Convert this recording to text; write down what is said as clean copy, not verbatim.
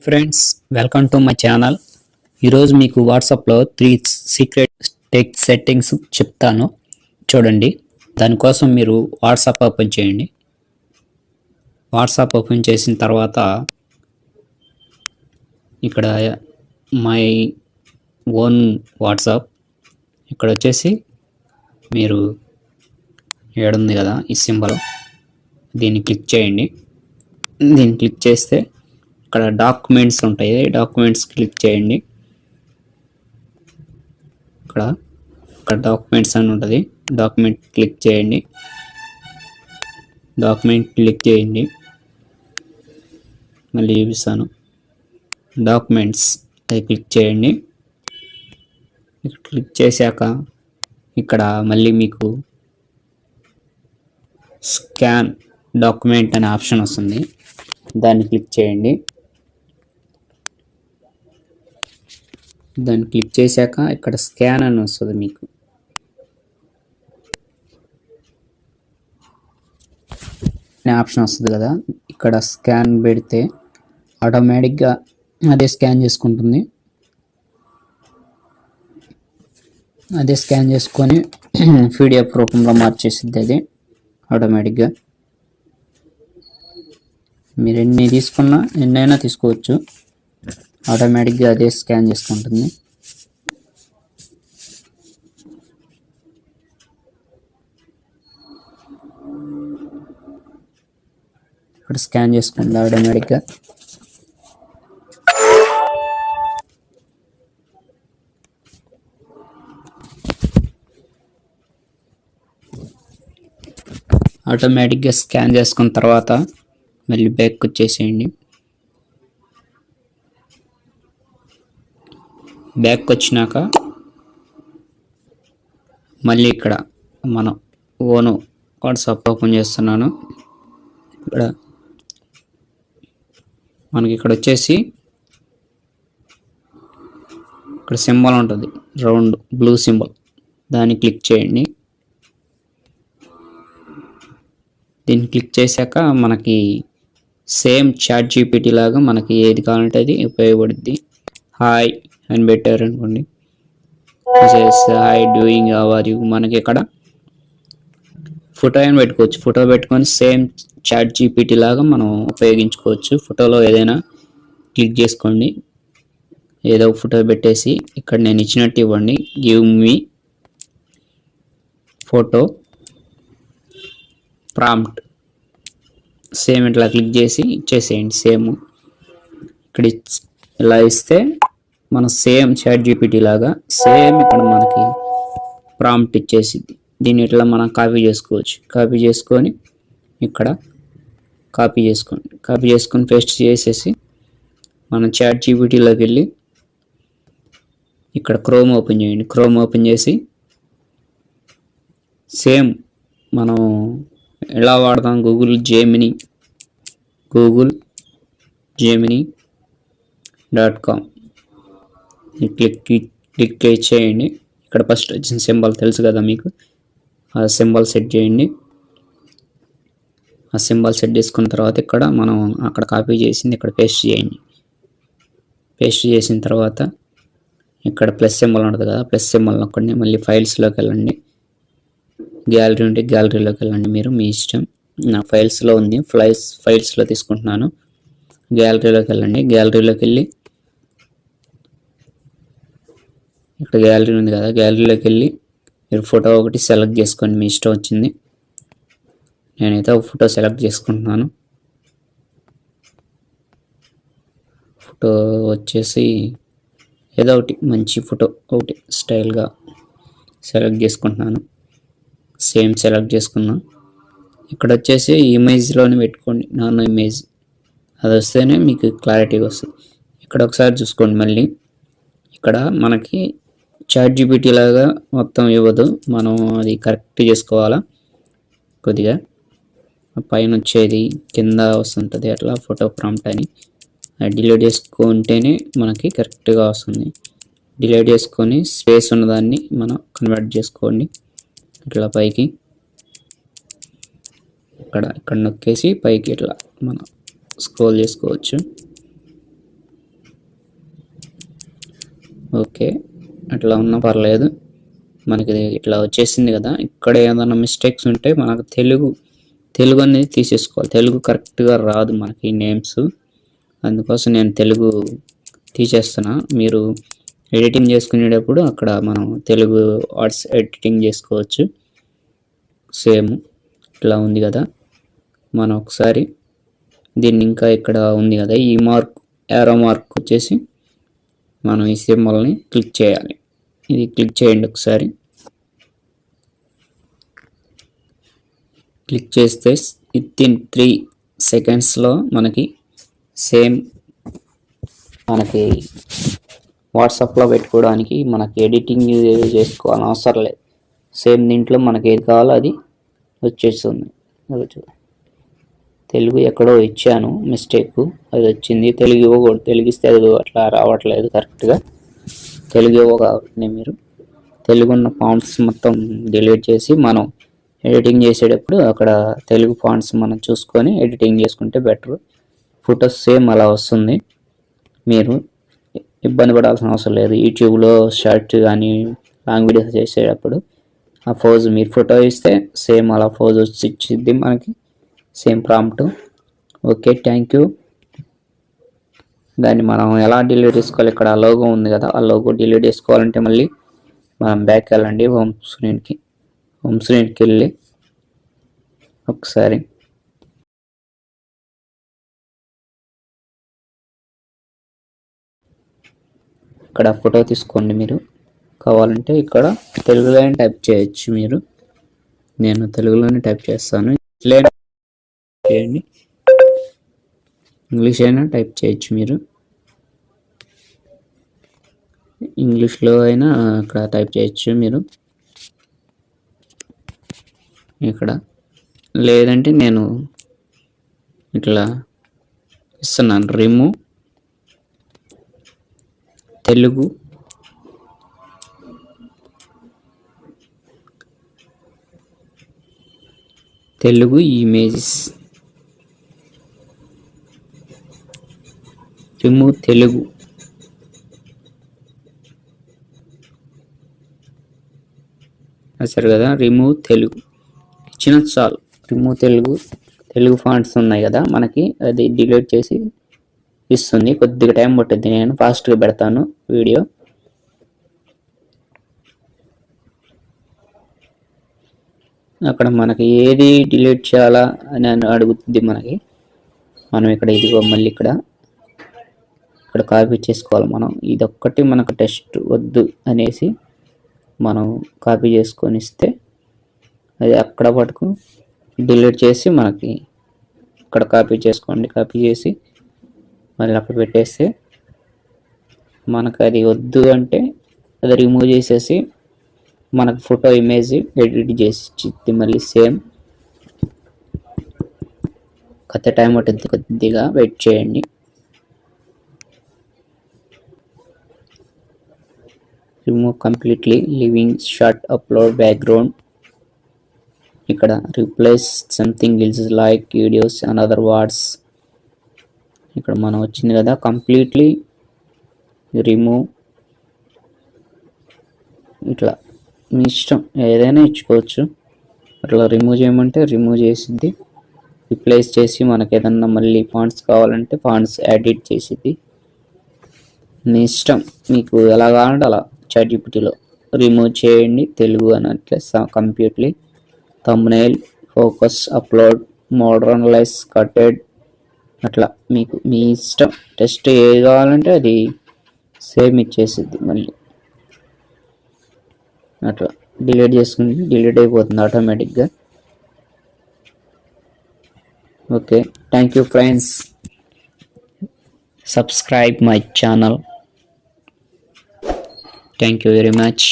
Friends, welcome to my channel. ఈరోజు మీకు వాట్సాప్లో 3 సీక్రెట్ టెక్స్ట్ సెట్టింగ్స్ చెప్తాను, చూడండి. దానికోసం మీరు వాట్సాప్ ఓపెన్ చేయండి. వాట్సాప్ ఓపెన్ చేసిన తర్వాత ఇక్కడ మై ఓన్ వాట్సాప్ ఇక్కడ వచ్చేసి మీరు ఏడుంది కదా ఈ సింబల్, దీన్ని క్లిక్ చేయండి. దీన్ని క్లిక్ చేస్తే ఇక్కడ డాక్యుమెంట్స్ ఉంటాయి, డాక్యుమెంట్స్ క్లిక్ చేయండి. ఇక్కడ డాక్యుమెంట్స్ అని ఉంటుంది, డాక్యుమెంట్ క్లిక్ చేయండి. డాక్యుమెంట్ క్లిక్ చేయండి, మళ్ళీ చూపిస్తాను. డాక్యుమెంట్స్ అది క్లిక్ చేయండి. క్లిక్ చేశాక ఇక్కడ మళ్ళీ మీకు స్కాన్ డాక్యుమెంట్ అనే ఆప్షన్ వస్తుంది, దాన్ని క్లిక్ చేయండి. దాన్ని క్లిక్ చేశాక ఇక్కడ స్కాన్ అని వస్తుంది, మీకు ఆప్షన్ వస్తుంది కదా. ఇక్కడ స్కాన్ పెడితే ఆటోమేటిక్గా అదే స్కాన్ చేసుకుంటుంది. అదే స్కాన్ చేసుకొని పీడిఎఫ్ రూపంలో మార్చేసిద్ది అది ఆటోమేటిక్గా. మీరు ఎన్నైనా తీసుకోవచ్చు, ఆటోమేటిక్గా అదే స్కాన్ చేసుకుంటుంది. ఇక్కడ స్కాన్ చేసుకుంది ఆటోమేటిక్గా. ఆటోమేటిక్గా స్కాన్ చేసుకున్న తర్వాత మళ్ళీ బ్యాక్ వచ్చేసేయండి. బ్యాక్ వచ్చినాక మళ్ళీ ఇక్కడ మనం ఓను వాట్సాప్ ఓపెన్ చేస్తున్నాను. ఇక్కడ మనకి ఇక్కడ వచ్చేసి ఇక్కడ సింబల్ ఉంటుంది, రౌండ్ బ్లూ సింబల్, దాన్ని క్లిక్ చేయండి. దీన్ని క్లిక్ చేశాక మనకి సేమ్ చాట్ జీపీటీ లాగా మనకి ఏది కావాలంటే అది ఉపయోగపడుద్ది. హాయ్ అని పెట్టారు అనుకోండి, హాయ్ డూయింగ్ అవర్ యూ. మనకి ఇక్కడ ఫోటో అని పెట్టుకోవచ్చు, ఫోటో పెట్టుకొని సేమ్ చాట్ జీపీటీ లాగా మనం ఉపయోగించుకోవచ్చు. ఫోటోలో ఏదైనా క్లిక్ చేసుకోండి, ఏదో ఫోటో పెట్టేసి ఇక్కడ నేను ఇచ్చినట్టు ఇవ్వండి, give me photo prompt. Same ఇట్లా క్లిక్ చేసి ఇచ్చేసేయండి. సేమ్ ఇక్కడ ఇలా ఇస్తే మన సేమ్ చాట్ జీపీటీ లాగా సేమ్ ఇక్కడ మనకి ప్రాంప్ట్ ఇచ్చేసిద్ది. దీన్ని ఇట్లా మనం కాపీ చేసుకోవచ్చు. కాపీ చేసుకొని ఇక్కడ కాపీ చేసుకొని పేస్ట్ చేసేసి మన చాట్ జీపీటీలోకి వెళ్ళి ఇక్కడ క్రోమ్ ఓపెన్ చేయండి. క్రోమ్ ఓపెన్ చేసి సేమ్ మనం ఎలా వాడతాం, గూగుల్ జెమినీ.com క్లిక్ చేయండి. ఇక్కడ ఫస్ట్ వచ్చిన సింబల్ తెలుసు కదా మీకు, ఆ సింబల్ సెట్ చేయండి. ఆ సింబల్ సెట్ చేసుకున్న తర్వాత ఇక్కడ మనం అక్కడ కాపీ చేసింది ఇక్కడ పేస్ట్ చేయండి. పేస్ట్ చేసిన తర్వాత ఇక్కడ ప్లస్ సింబల్ ఉంటుంది కదా, ప్లస్ సింబల్ నొక్కండి. మళ్ళీ ఫైల్స్లోకి వెళ్ళండి. గ్యాలరీ ఉంటే గ్యాలరీలోకి వెళ్ళండి, మీరు మీ ఇష్టం. నా ఫైల్స్లో ఉంది, ఫైల్స్లో తీసుకుంటున్నాను. గ్యాలరీలోకి వెళ్ళండి. గ్యాలరీలోకి వెళ్ళి ఇక్కడ గ్యాలరీ ఉంది కదా, గ్యాలరీలోకి వెళ్ళి మీరు ఫోటో ఒకటి సెలెక్ట్ చేసుకోండి, మీ ఇష్టం వచ్చింది. నేనైతే ఒక ఫోటో సెలెక్ట్ చేసుకుంటున్నాను. ఫోటో వచ్చేసి ఏదో ఒకటి మంచి ఫోటో ఒకటి స్టైల్గా సెలెక్ట్ చేసుకుంటున్నాను. సేమ్ సెలెక్ట్ చేసుకున్నాం. ఇక్కడ వచ్చేసి ఇమేజ్లోనే పెట్టుకోండి, నాన్ ఇమేజ్, అది వస్తేనే మీకు క్లారిటీగా వస్తుంది. ఇక్కడ ఒకసారి చూసుకోండి. మళ్ళీ ఇక్కడ మనకి చాట్ జీపీటీ లాగా మొత్తం ఇవ్వదు, మనం అది కరెక్ట్ చేసుకోవాలా. కొద్దిగా పైన వచ్చేది కింద వస్తుంటుంది అట్లా ఫోటో ప్రాంప్ట్ అని, అది డిలీట్ చేసుకుంటేనే మనకి కరెక్ట్గా వస్తుంది. డిలీట్ చేసుకొని స్పేస్ ఉన్నదాన్ని మనం కన్వర్ట్ చేసుకోండి. ఇట్లా పైకి ఇక్కడ నొక్కేసి పైకి ఇట్లా మనం స్క్రోల్ చేసుకోవచ్చు. ఓకే, అట్లా ఉన్నా పర్లేదు. మనకి ఇట్లా వచ్చేసింది కదా. ఇక్కడ ఏదైనా మిస్టేక్స్ ఉంటే మనకు తెలుగు అనేది తీసేసుకోవాలి. తెలుగు కరెక్ట్గా రాదు మనకి నేమ్స్, అందుకోసం నేను తెలుగు తీసేస్తున్నా. మీరు ఎడిటింగ్ చేసుకునేటప్పుడు అక్కడ మనం తెలుగు వర్డ్స్ ఎడిటింగ్ చేసుకోవచ్చు. సేమ్ ఇట్లా ఉంది కదా. మనం ఒకసారి దీన్ని ఇంకా ఇక్కడ ఉంది కదా, ఈ మార్క్ యారో మార్క్ వచ్చేసి మనం ఈ సింబల్ని క్లిక్ చేయాలి. ఇది క్లిక్ చేయండి ఒకసారి. క్లిక్ చేస్తే వితిన్ 3 సెకండ్స్లో మనకి సేమ్ మనకి వాట్సాప్లో పెట్టుకోవడానికి మనకి ఎడిటింగ్ చేసుకోవాలని అవసరం లేదు. సేమ్ దీంట్లో మనకి ఏది కావాలో అది వచ్చేస్తుంది. తెలుగు ఎక్కడో ఇచ్చాను మిస్టేక్, అది వచ్చింది. తెలుగు ఇవ్వకూడదు, తెలుగు ఇస్తే అది అట్లా రావట్లేదు కరెక్ట్గా. తెలుగు ఇవ్వకపోతే మీరు తెలుగు ఉన్న ఫాంట్స్ మొత్తం డిలీట్ చేసి మనం ఎడిటింగ్ చేసేటప్పుడు అక్కడ తెలుగు ఫాంట్స్ మనం చూసుకొని ఎడిటింగ్ చేసుకుంటే బెటర్. ఫొటోస్ సేమ్ అలా వస్తుంది. మీరు ఇబ్బంది పడాల్సిన అవసరం లేదు. యూట్యూబ్లో షార్ట్ కానీ లాంగ్ వీడియోస్ చేసేటప్పుడు ఆ ఫోజ్ మీరు ఫోటో ఇస్తే సేమ్ అలా ఫోజ్ వచ్చి ఇచ్చిద్ది మనకి, same prompt. Okay, thank you. దాన్ని మనం ఎలా డిలీట్ చేసుకోవాలి, ఇక్కడ లోగో ఉంది కదా, ఆ లోగో డిలీట్ చేసుకోవాలంటే మళ్ళీ మనం బ్యాక్ వెళ్ళండి. హోమ్ స్క్రీన్కి వెళ్ళి ఒకసారి ఇక్కడ ఫోటో తీసుకోండి. మీరు కావాలంటే ఇక్కడ తెలుగులోనే టైప్ చేయొచ్చు. నేను తెలుగులోనే టైప్ చేస్తాను. చేయండి, ఇంగ్లీష్ అయినా టైప్ చేయొచ్చు. మీరు ఇంగ్లీష్లో అయినా ఇక్కడ టైప్ చేయొచ్చు. మీరు ఇక్కడ లేదంటే నేను ఇట్లా ఇస్తున్నాను, remove Telugu images, remove Telugu. సరే కదా, రిమూవ్ తెలుగు ఇచ్చిన చాలు. రిమూవ్ తెలుగు ఫాంట్స్ ఉన్నాయి కదా మనకి, అది డిలీట్ చేసి ఇస్తుంది. కొద్దిగా టైం పట్టుద్ది, నేను ఫాస్ట్గా పెడతాను వీడియో. అక్కడ మనకి ఏది డిలీట్ చేయాలా అని అడుగుతుంది మనకి. మనం ఇక్కడ ఇదిగో మళ్ళీ ఇక్కడ కాపీ చేసుకోవాలి. మనం ఇదొక్కటి మనకు టెస్ట్ వద్దు అనేసి మనం కాపీ చేసుకొని ఇస్తే అది అక్కడ పట్టుకు డిలీట్ చేసి మనకి ఇక్కడ కాపీ చేసుకోండి. కాపీ చేసి మళ్ళీ అక్కడ పెట్టేస్తే మనకు అది వద్దు అంటే అది రిమూవ్ చేసేసి మనకు ఫోటో ఇమేజ్ ఎడిట్ చేసి ఇచ్చి మళ్ళీ సేమ్. కొత్త టైం పట్టుద్ది, కొద్దిగా వెయిట్ చేయండి. Remove completely, living short upload background. ఇక్కడ replace something else like videos and other words. ఇక్కడ మనం వచ్చింది కదా, కంప్లీట్లీ రిమూవ్. ఇట్లా మీ ఇష్టం, ఏదైనా ఇచ్చుకోవచ్చు. అట్లా రిమూవ్ చేయమంటే రిమూవ్ చేసిద్ది. రీప్లేస్ చేసి మనకి ఏదన్నా మళ్ళీ ఫాంట్స్ కావాలంటే ఫాంట్స్ ఎడిట్ చేసిద్ది. మీ ఇష్టం, మీకు ఎలా కావాలంటే అలా. చాట్‌జీపీటీలో రిమూవ్ చేయండి తెలుగు అని అట్లే కంప్లీట్లీ. థంబ్నెయిల్, ఫోకస్, అప్లోడ్, మోడర్నలైజ్, కటెడ్, అట్లా మీకు మీ ఇష్టం. టెస్ట్ ఏది కావాలంటే అది సేమ్ ఇచ్చేసిద్ది. మళ్ళీ అట్లా డిలీట్ చేసుకుని డిలీట్ అయిపోతుంది ఆటోమేటిక్గా. Okay, thank you friends. Subscribe my channel. Thank you very much.